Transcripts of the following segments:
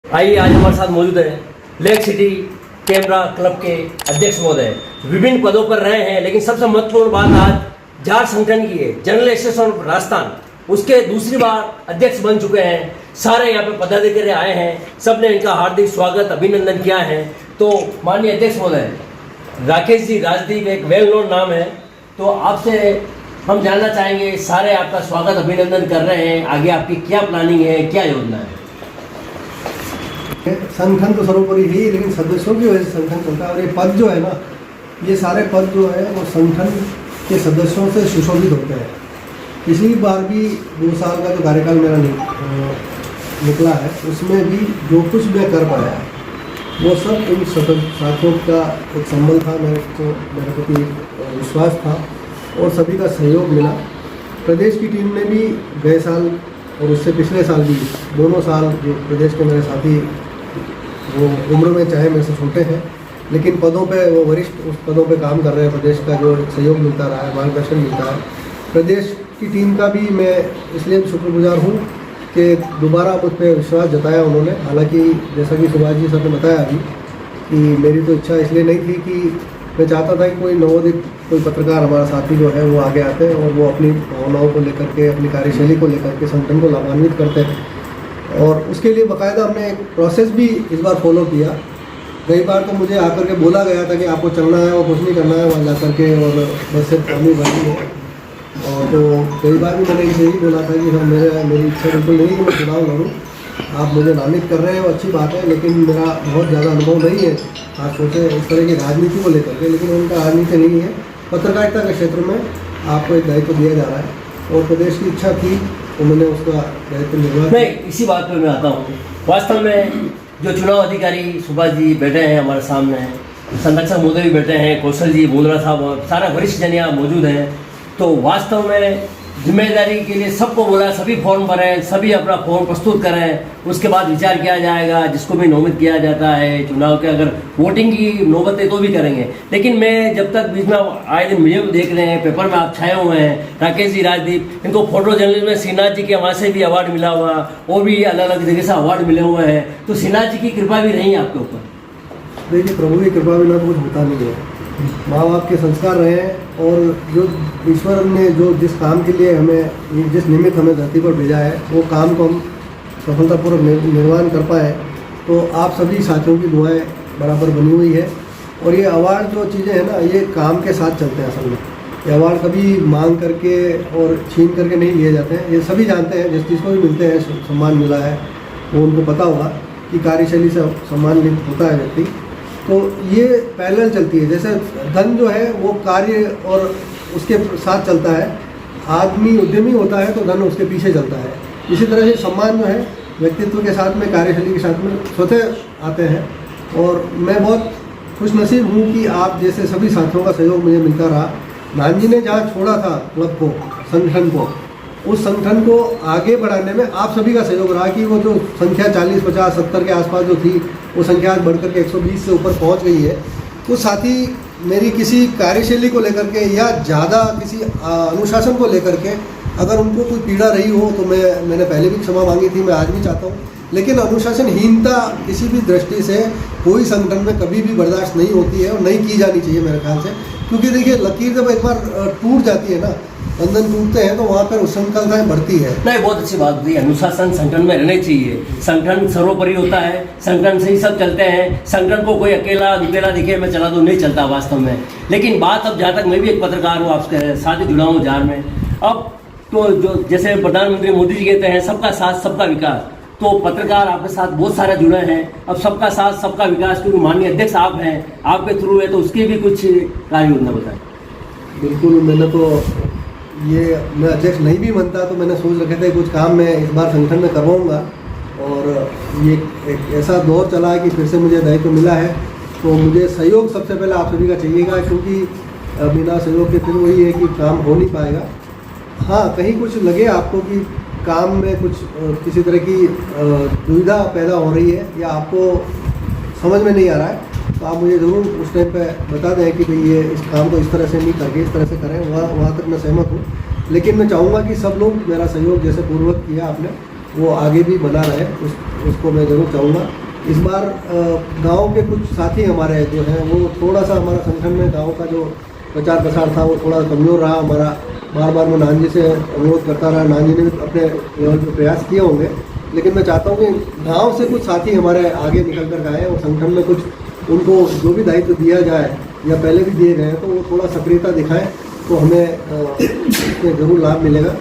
आइए, आज हमारे साथ मौजूद है लेक सिटी कैमरा क्लब के अध्यक्ष महोदय। विभिन्न पदों पर रहे हैं, लेकिन सबसे महत्वपूर्ण बात आज जार संगठन की है। जनरल एसोसिएशन राजस्थान उसके दूसरी बार अध्यक्ष बन चुके हैं। सारे यहाँ पे पदाधिकारी आए हैं, सबने इनका हार्दिक स्वागत अभिनंदन किया है। तो माननीय अध्यक्ष महोदय, राकेश जी राजदीप एक वेल नोन नाम है, तो आपसे हम जानना चाहेंगे, सारे आपका स्वागत अभिनंदन कर रहे हैं, आगे आपकी क्या प्लानिंग है, क्या योजना है? संगठन तो सर्वोपरि है ही, लेकिन सदस्यों की वजह से संगठन चलता है। और ये पद जो है ना, ये सारे पद जो है वो संगठन के सदस्यों से सुशोभित होते हैं। पिछली बार भी 2 साल का जो कार्यकाल मेरा निकला है, उसमें भी जो कुछ मैं कर पाया वो सब इन साथियों का एक संबल था, मेरे प्रति विश्वास था और सभी का सहयोग मिला। प्रदेश की टीम ने भी गए साल और उससे पिछले साल भी, दोनों साल जो प्रदेश के मेरे साथी वो उम्र में चाहे मेरे से छोटे हैं, लेकिन पदों पे वो वरिष्ठ उस पदों पे काम कर रहे हैं। प्रदेश का जो सहयोग मिलता रहा है, मार्गदर्शन मिलता है। प्रदेश की टीम का भी मैं इसलिए शुक्रगुजार हूँ कि दोबारा मुझ पर विश्वास जताया उन्होंने। हालांकि जैसा कि सुभाष जी सर ने बताया अभी कि मेरी तो इच्छा इसलिए नहीं थी कि मैं चाहता था कि कोई नवोदित कोई पत्रकार हमारा साथी जो है वो आगे आते हैं और वो अपनी भावनाओं को लेकर के, अपनी कार्यशैली को लेकर के संगठन को लाभान्वित करते हैं। और उसके लिए बाकायदा हमने एक प्रोसेस भी इस बार फॉलो किया। कई बार तो मुझे आकर के बोला गया था कि आपको चलना है और कुछ नहीं करना है वहाँ जा करके, और बस सिर्फ फॉर्मी भरनी है। और तो कई बार भी मैंने इसे ही बोला था कि मेरी इच्छा बिल्कुल नहीं कि मैं चुनाव लड़ूँ। आप मुझे नामित कर रहे हैं वो अच्छी बात है, लेकिन मेरा बहुत ज़्यादा अनुभव नहीं है आप सोचे इस तरह की राजनीति को लेकर के। लेकिन उनका राजनीति नहीं है, पत्रकारिता के क्षेत्र में आपको एक दायित्व दिया जा रहा है और प्रदेश की इच्छा थी तो मैंने उसका दायित्व निर्वाह किया। नहीं, इसी बात पर मैं आता हूँ। वास्तव में जो चुनाव अधिकारी सुभाष जी बैठे हैं हमारे सामने, संरक्षक महोदय भी बैठे हैं, कौशल जी, बोंदड़ा साहब, सारा वरिष्ठ जन यहाँ मौजूद हैं। तो वास्तव में जिम्मेदारी के लिए सबको बोला, सभी फॉर्म भरें, सभी अपना फॉर्म प्रस्तुत करें, उसके बाद विचार किया जाएगा। जिसको भी नोमित किया जाता है चुनाव के, अगर वोटिंग की नौबत है तो भी करेंगे। लेकिन मैं जब तक बीच में आए दिन मीडिया में देख रहे हैं, पेपर में आप छाए हुए हैं, राकेश जी राजदीप, इनको फोटो जर्नलिज्म में श्रीनाथ जी के वहाँ से भी अवार्ड मिला हुआ और भी अलग अलग जगह से अवार्ड मिले हुए हैं। तो श्रीनाथ जी की कृपा भी रही है आपके ऊपर? देखिए, प्रभु की कृपा बिना तो कुछ होता नहीं है। माँ बाप के संस्कार रहे हैं और जो ईश्वर ने जो जिस काम के लिए हमें, जिस निमित्त हमें धरती पर भेजा है, वो काम को हम सफलतापूर्वक निर्वहन कर पाए। तो आप सभी साथियों की दुआएं बराबर बनी हुई है। और ये अवार्ड जो चीज़ें हैं ना, ये काम के साथ चलते हैं। असल में ये अवार्ड कभी मांग करके और छीन करके नहीं लिए जाते हैं। ये सभी जानते हैं, जिस चीज़ को भी मिलते हैं, सम्मान मिला है वो उनको पता होगा कि कार्यशैली से सम्मानित होता है व्यक्ति। तो ये पैरेलल चलती है। जैसे धन जो है वो कार्य और उसके साथ चलता है। आदमी उद्यमी होता है तो धन उसके पीछे चलता है। इसी तरह से सम्मान जो है व्यक्तित्व के साथ में, कार्यशैली के साथ में स्वतः आते हैं। और मैं बहुत खुशनसीब हूँ कि आप जैसे सभी साथियों का सहयोग मुझे मिलता रहा। नान जी ने जहाँ छोड़ा था क्लब को, संगठन को, उस संगठन को आगे बढ़ाने में आप सभी का सहयोग रहा कि वो जो संख्या 40, 50, 70 के आसपास जो थी, वो संख्या आज बढ़कर के 120 से ऊपर पहुंच गई है। तो साथ ही मेरी किसी कार्यशैली को लेकर के या ज़्यादा किसी अनुशासन को लेकर के अगर उनको कोई पीड़ा रही हो तो मैंने पहले भी क्षमा मांगी थी, मैं आज भी चाहता हूँ। लेकिन अनुशासनहीनता किसी भी दृष्टि से कोई संगठन में कभी भी बर्दाश्त नहीं होती है और नहीं की जानी चाहिए मेरे ख्याल से। क्योंकि देखिए, लकीर जब एक बार टूट जाती है ना, बंधन टूटते हैं, तो वहाँ पर उच्छृंखलताएं बढ़ती है। नहीं, बहुत अच्छी बात हुई। अनुशासन संगठन में रहने चाहिए। संगठन सर्वोपरि होता है, संगठन से ही सब चलते हैं। संगठन को कोई अकेला दिखे मैं चला दूँ, नहीं चलता वास्तव में। लेकिन बात अब, जहाँ तक मैं भी एक पत्रकार हूँ, आपके साथ ही जुड़ा हूँ जार में, अब तो जो जैसे प्रधानमंत्री मोदी जी कहते हैं सबका साथ सबका विकास, तो पत्रकार आपके साथ बहुत सारे जुड़े हैं। अब सबका साथ सबका विकास, क्योंकि माननीय अध्यक्ष आप हैं, आपके थ्रू है, तो उसकी भी कुछ कार्य योजना बताएं। बिल्कुल, मैंने तो मैं अध्यक्ष नहीं भी बनता तो मैंने सोच रखे थे कुछ काम मैं इस बार संगठन में करवाऊँगा। और ये एक ऐसा दौर चला है कि फिर से मुझे दायित्व मिला है, तो मुझे सहयोग सबसे पहले आप सभी का चाहिएगा। क्योंकि बिना सहयोग के फिर वही है कि काम हो नहीं पाएगा। हाँ, कहीं कुछ लगे आपको कि काम में कुछ किसी तरह की दुविधा पैदा हो रही है या आपको समझ में नहीं आ रहा है, तो आप मुझे ज़रूर उस टाइम पे बता दें कि भाई ये इस काम को इस तरह से नहीं करके इस तरह से करें। वहाँ तक मैं सहमत हूँ। लेकिन मैं चाहूँगा कि सब लोग मेरा सहयोग जैसे पूर्वक किया आपने, वो आगे भी बना रहे, उसको मैं ज़रूर चाहूँगा। इस बार गांव के कुछ साथी हमारे जो हैं वो थोड़ा सा हमारा संगठन में गांव का जो प्रचार प्रसार था वो थोड़ा कमज़ोर रहा हमारा। बार बार मैं नान जी से अनुरोध करता रहा, नान जी ने भी अपने लेवल पर प्रयास किए होंगे, लेकिन मैं चाहता हूँ कि गांव से कुछ साथी हमारे आगे निकल कर आए और संगठन में कुछ उनको जो भी दायित्व दिया जाए या पहले भी दिए गए हैं तो वो थोड़ा सक्रियता दिखाएं तो हमें इसमें ज़रूर लाभ मिलेगा।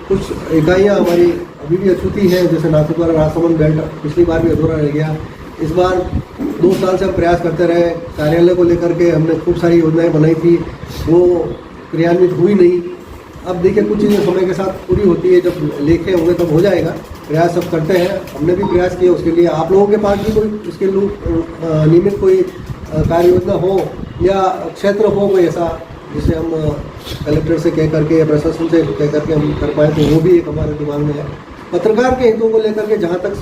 कुछ इकाइयाँ हमारी अभी भी अछूती हैं, जैसे नाथद्वारा राजसमंद बेल्ट पिछली बार भी अधूरा रह गया। इस बार 2 साल से हम प्रयास करते रहे, कार्यालय को लेकर के हमने खूब सारी योजनाएं बनाई थी, वो क्रियान्वित हुई नहीं। अब देखिए कुछ चीज़ें समय के साथ पूरी होती है, जब लेखे होंगे तब हो जाएगा। प्रयास सब करते हैं, हमने भी प्रयास किया उसके लिए। आप लोगों के पास भी कोई उसके नियमित कोई कार्य योजना हो या क्षेत्र हो कोई ऐसा जिसे हम कलेक्टर से कह करके या प्रशासन से कह करके हम कर पाए, तो वो भी एक हमारे दिमाग में है। पत्रकार के हितों को लेकर के जहाँ तक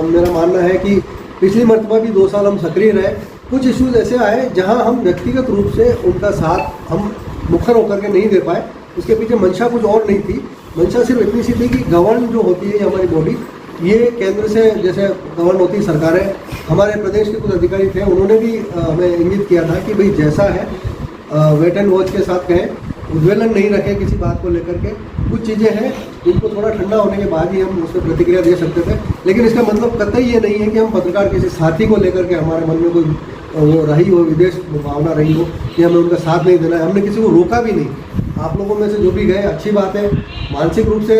मेरा मानना है कि पिछली मरतबा भी 2 साल हम सक्रिय रहे, कुछ इश्यूज ऐसे आए जहाँ हम व्यक्तिगत रूप से उनका साथ हम मुखर होकर के नहीं दे पाए। उसके पीछे मंशा कुछ और नहीं थी, मंशा सिर्फ इतनी सी थी कि गवर्न जो होती है हमारी बॉडी, ये केंद्र से जैसे गवर्न होती है सरकारें, हमारे प्रदेश के कुछ अधिकारी थे, उन्होंने भी हमें इंगित किया था कि भाई जैसा है वेट एंड वॉच के साथ कहें, उद्वेलन नहीं रखें किसी बात को लेकर के। कुछ चीज़ें हैं जिनको थोड़ा ठंडा होने के बाद ही हम उस पर प्रतिक्रिया दे सकते थे, लेकिन इसका मतलब कतई ये नहीं है कि हम पत्रकार किसी साथी को लेकर के हमारे मन में कोई वो रही हो, विदेश भावना रही हो कि हमें उनका साथ नहीं देना है। हमने किसी को रोका भी नहीं। आप लोगों में से जो भी गए अच्छी बात है, मानसिक रूप से,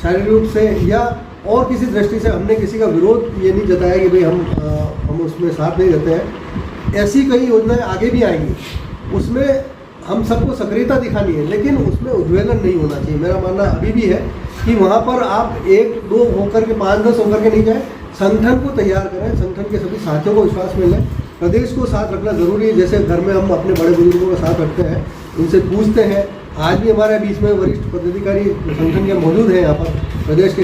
शारीरिक रूप से या और किसी दृष्टि से हमने किसी का विरोध ये नहीं जताया कि भाई हम उसमें साथ नहीं देते हैं। ऐसी कई योजनाएं आगे भी आएंगी, उसमें हम सबको सक्रियता दिखानी है, लेकिन उसमें उद्वेलन नहीं होना चाहिए। मेरा मानना अभी भी है कि वहाँ पर आप 1-2 होकर के 5-10 होकर के नहीं जाए, संगठन को तैयार करें, संगठन के सभी साथियों को विश्वास में लें, प्रदेश को साथ रखना ज़रूरी है। जैसे घर में हम अपने बड़े बुजुर्गों का साथ रखते हैं, उनसे पूछते हैं। आज भी हमारे बीच में वरिष्ठ पदाधिकारी संगठन के मौजूद हैं, यहाँ पर प्रदेश के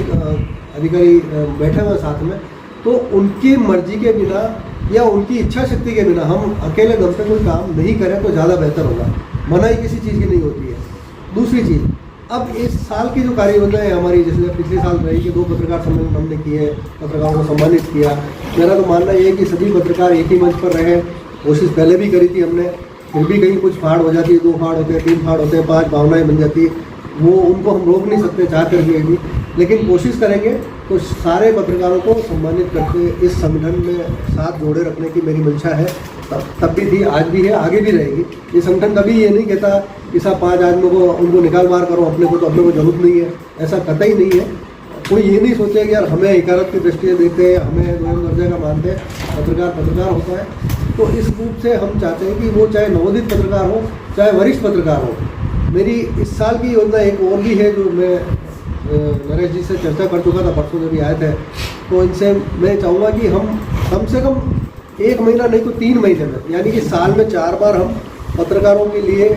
अधिकारी बैठे हुए साथ में, तो उनकी मर्जी के बिना या उनकी इच्छा शक्ति के बिना हम अकेले दम से कोई काम नहीं करें तो ज़्यादा बेहतर होगा। मनाही किसी चीज़ की नहीं होती है। दूसरी चीज़, अब इस साल की जो कार्य योजना है हमारी, जैसे पिछले साल रही कि 2 पत्रकार सम्मेलन हमने किए, पत्रकारों को सम्मानित किया। मेरा तो मानना ये है कि सभी पत्रकार एक ही मंच पर रहे। कोशिश पहले भी करी थी हमने, फिर भी कहीं कुछ फाड़ हो जाती है, 2 फाड़ होते हैं, 3 फाड़ होते हैं, 5 भावनाएं बन जाती है, वो उनको हम रोक नहीं सकते चाह कर भी। लेकिन कोशिश करेंगे तो सारे पत्रकारों को सम्मानित करके इस संगठन में साथ जोड़े रखने की मेरी मंशा है। तब भी थी, आज भी है, आगे भी रहेगी। ये संगठन कभी ये नहीं कहता कि साहब 5 आदमियों को उनको निकाल मार करो, अपने को तो अपने को जरूरत नहीं है, ऐसा कतई नहीं है। कोई ये नहीं सोचे कि यार हमें इकारत की दृष्टि से देखते हैं, हमें दोनों दर्जे का मानते हैं, पत्रकार होता है। तो इस रूप से हम चाहते हैं कि वो चाहे नवोदित पत्रकार हो, चाहे वरिष्ठ पत्रकार हो। मेरी इस साल की योजना एक और भी है जो मैं नरेश जी से चर्चा कर चुका था परसों जब भी आए थे, तो इनसे मैं चाहूँगा कि हम कम से कम 1 महीना नहीं तो 3 महीने में, यानी कि साल में 4 बार हम पत्रकारों के लिए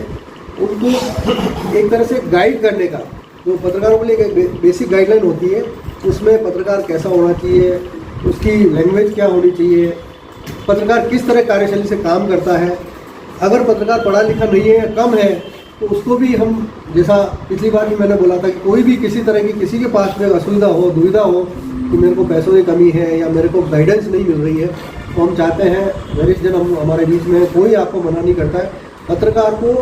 उनको एक तरह से गाइड करने का, जो पत्रकारों के लिए एक बेसिक गाइडलाइन होती है, उसमें पत्रकार कैसा होना चाहिए, उसकी लैंग्वेज क्या होनी चाहिए, पत्रकार किस तरह कार्यशैली से काम करता है। अगर पत्रकार पढ़ा लिखा नहीं है, कम है, तो उसको भी हम, जैसा पिछली बार भी मैंने बोला था कि कोई भी किसी तरह की किसी के पास में असुविधा हो, दुविधा हो कि मेरे को पैसों की कमी है या मेरे को गाइडेंस नहीं मिल रही है, तो हम चाहते हैं वरिष्ठ जन हम हमारे बीच में, कोई आपको मना नहीं करता है। पत्रकार को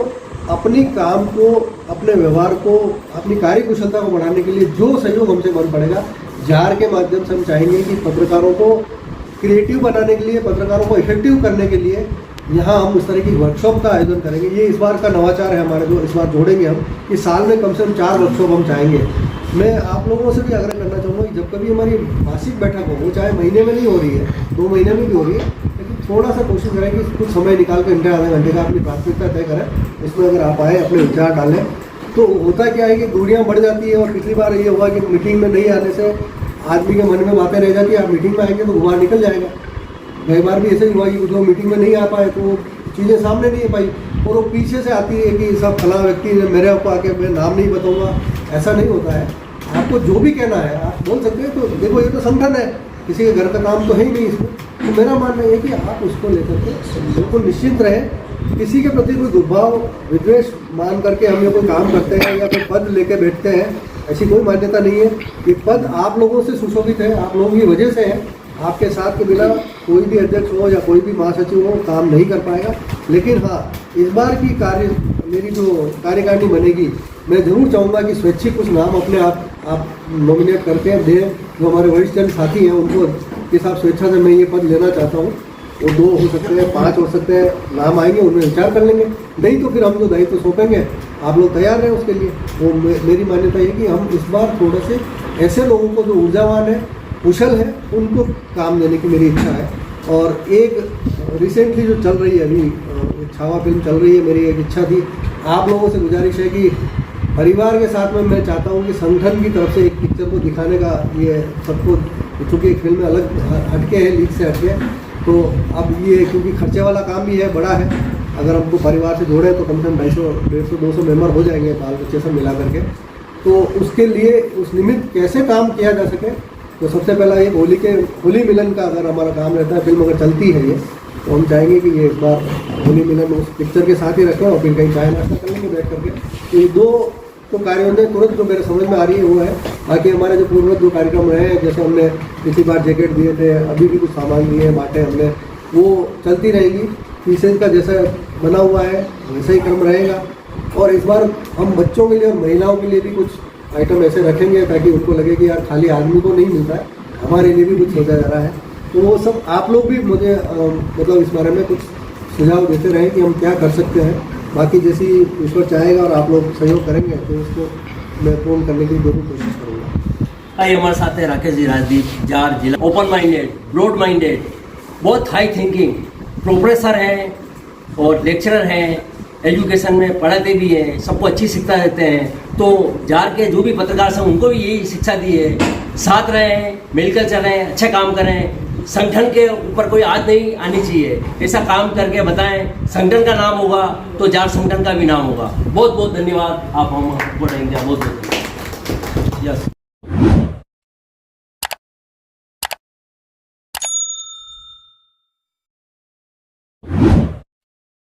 अपनी काम को, अपने व्यवहार को, अपनी कार्यकुशलता को बढ़ाने के लिए जो सहयोग हमसे बन पड़ेगा, जार के माध्यम से हम चाहेंगे कि पत्रकारों को क्रिएटिव बनाने के लिए, पत्रकारों को इफेक्टिव करने के लिए यहाँ हम उस तरह की वर्कशॉप का आयोजन करेंगे। ये इस बार का नवाचार है हमारे, जो इस बार जोड़ेंगे हम, कि साल में कम से कम 4 वर्कशॉप हम चाहेंगे। मैं आप लोगों से भी आग्रह करना चाहूँगा कि जब कभी हमारी मासिक बैठक हो, वो चाहे महीने में नहीं हो रही है, 2 महीने में भी हो रही है, लेकिन थोड़ा सा कोशिश करें कि कुछ समय निकाल कर घंटे आधे घंटे का अपनी प्राथमिकता तय करें। इसमें अगर आप आए, अपने विचार डालें, तो होता क्या है कि दूरियाँ बढ़ जाती है। और पिछली बार ये हुआ कि मीटिंग में नहीं आने से आदमी के मन में बातें रह जाती है, आप मीटिंग में आएंगे तो गुबार निकल जाएगा। कई बार भी ऐसे ही हुआ कि जो मीटिंग में नहीं आ पाए तो वो चीज़ें सामने नहीं आ पाई, और वो पीछे से आती है कि सब फला व्यक्ति ने मेरे को आके, मैं नाम नहीं बताऊंगा, ऐसा नहीं होता है। आपको जो भी कहना है आप बोल सकते हैं। तो देखो, ये तो संगठन है, किसी के घर का काम तो है ही नहीं इसमें। तो मेरा मानना है कि आप उसको लेकर के बिल्कुल निश्चिंत रहें, किसी के प्रति कोई दुर्भाव विद्वेष मान करके हम ये कोई काम करते हैं या कोई पद लेके बैठते हैं ऐसी कोई मान्यता नहीं है। ये पद आप लोगों से सुशोभित है, आप लोगों की वजह से है। आपके साथ के बिना कोई भी अध्यक्ष हो या कोई भी महासचिव हो काम नहीं कर पाएगा। लेकिन हाँ, इस बार की मेरी जो कार्यकारिणी बनेगी, मैं ज़रूर चाहूँगा कि स्वैच्छिक कुछ नाम अपने आप नॉमिनेट करके दें। जो हमारे वरिष्ठ जन साथी हैं उनको के साथ स्वेच्छा से मैं ये पद लेना चाहता हूँ। वो 2 हो सकते हैं, 5 हो सकते हैं, नाम आएंगे उनमें विचार कर लेंगे। नहीं तो फिर हम जो दायित्व सौंपेंगे आप लोग तैयार रहें उसके लिए। वो मेरी मान्यता है कि हम इस बार थोड़े से ऐसे लोगों को जो ऊर्जावान है, कुशल है, उनको काम देने की मेरी इच्छा है। और एक रिसेंटली जो चल रही है अभी छावा फिल्म चल रही है, मेरी एक इच्छा थी, आप लोगों से गुजारिश है कि परिवार के साथ में मैं चाहता हूँ कि संगठन की तरफ से एक पिक्चर को दिखाने का ये सबको, चूँकि एक फिल्म में अलग हटके है, लीग से हटके, तो अब ये क्योंकि खर्चे वाला काम भी है, बड़ा है, अगर हमको परिवार से जोड़े तो कम से कम 250-200 मेंबर हो जाएंगे बाल बच्चे सब मिला करके। तो उसके लिए उस निमित्त कैसे काम किया जा सके, तो सबसे पहला ये होली मिलन का अगर हमारा काम रहता है, फिल्म अगर चलती है ये, तो हम चाहेंगे कि ये इस बार होली मिलन उस पिक्चर के साथ ही रखें और फिर कहीं चाय नाश्ता कर लेंगे बैठ करके। तो ये 2 तो कार्यों तुरंत जो मेरे समझ में आ रही है वो है। बाकी हमारे जो पूर्ववत जो कार्यक्रम रहे हैं, जैसे हमने पिछली बार जैकेट दिए थे, अभी भी कुछ सामान दिए हैं, बांटे हमने, वो चलती रहेगी। पीसेज का जैसा बना हुआ है वैसा ही क्रम रहेगा। और इस बार हम बच्चों के लिए और महिलाओं के लिए भी कुछ आइटम ऐसे रखेंगे ताकि उनको लगे कि यार खाली आदमी को नहीं मिलता है, हमारे लिए भी कुछ सोचा जा रहा है। तो वो सब आप लोग भी मुझे मतलब इस बारे में कुछ सुझाव देते रहे कि हम क्या कर सकते हैं। बाकी जैसी ईश्वर चाहेगा और आप लोग सहयोग करेंगे तो उसको मैं पूर्ण करने की जरूर कोशिश करूँगा। आइए हमारे साथ है राकेश जी राजदीप, जार जिला, ओपन माइंडेड, ब्रॉड माइंडेड, बहुत हाई थिंकिंग, प्रोफेसर हैं और लेक्चरर हैं, एजुकेशन में पढ़ाते भी हैं, सबको अच्छी शिक्षा देते हैं। तो जार के जो भी पत्रकार हैं उनको भी यही शिक्षा दी है, साथ रहें, मिलकर चलें, अच्छा काम करें, संगठन के ऊपर कोई आद नहीं आनी चाहिए, ऐसा काम करके बताएं, संगठन का नाम होगा तो जार संगठन का भी नाम होगा। बहुत बहुत धन्यवाद, आप हम बहुत बहुत धन्यवाद। यस।